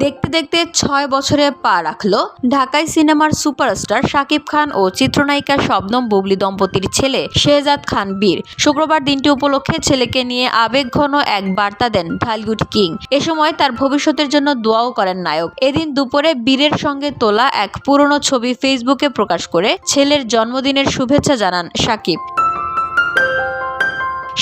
দেখতে দেখতে ৬ বছরে পা রাখল ঢাকাই সিনেমার সুপারস্টার শাকিব খান ও চিত্রনায়িকা শবনম বুবলী দম্পতির ছেলে শেহজাদ খান বীর। শুক্রবার দিনটি উপলক্ষে ছেলেকে নিয়ে আবেগঘন এক বার্তা দেন ঢালিউড কিং। এ সময় তার ভবিষ্যতের জন্য দোয়াও করেন নায়ক। এদিন দুপুরে বীরের সঙ্গে তোলা এক পুরনো ছবি ফেসবুকে প্রকাশ করে ছেলের জন্মদিনের শুভেচ্ছা জানান শাকিব।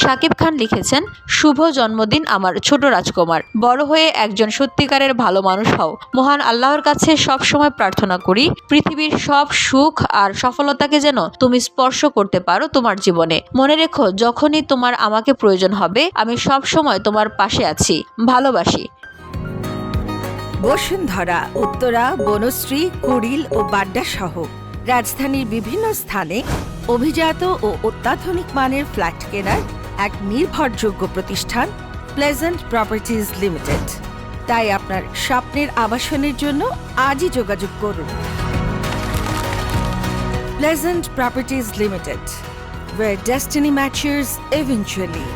শাকিব খান লিখেছেন, শুভ জন্মদিন আমার ছোট রাজকুমার। বড় হয়ে একজন সত্যিকারের ভালো মানুষ হও। মহান আল্লাহর কাছে সব সময় প্রার্থনা করি পৃথিবীর সব সুখ আর সফলতাকে যেন তুমি স্পর্শ করতে পারো তোমার জীবনে। মনে রেখো, যখনই তোমার আমাকে প্রয়োজন হবে আমি সব সময় তোমার পাশে আছি। ভালোবাসি। বসুন্ধরা, উত্তরা, বনশ্রী, কুড়িল ও বাড্ডা সহ রাজধানীর বিভিন্ন স্থানে অভিজাত ও অত্যাধুনিক মানের ফ্ল্যাট কেনার এক নির্ভরযোগ্য প্রতিষ্ঠান প্লেজেন্ট প্রপার্টিজ লিমিটেড। তাই আপনার স্বপ্নের আবাসনের জন্য আজই যোগাযোগ করুন। Pleasant properties limited, where destiny matches eventually.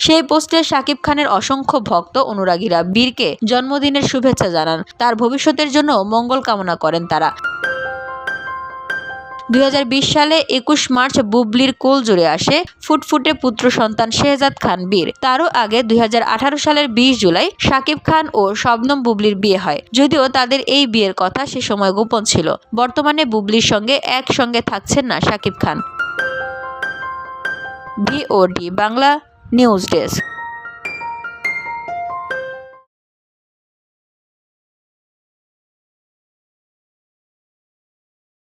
সেই পোস্টে শাকিব খানের অসংখ্য ভক্ত অনুরাগীরা বীরকে জন্মদিনের শুভেচ্ছা জানান। তার ভবিষ্যতের জন্য মঙ্গল কামনা করেন তারা। 2020 সালে 21 মার্চ বুবলির কোল জুড়ে আসে ফুটফুটে পুত্র সন্তান শেহজাদ খান বীর। তারও আগে 2018 সালের 20 জুলাই শাকিব খান ও শবনম বুবলির বিয়ে হয়। যদিও তাদের এই বিয়ের কথা সে সময় গোপন ছিল। বর্তমানে বুবলির সঙ্গে একসঙ্গে থাকছেন না Shakib Khan. VOD Bangla news desk.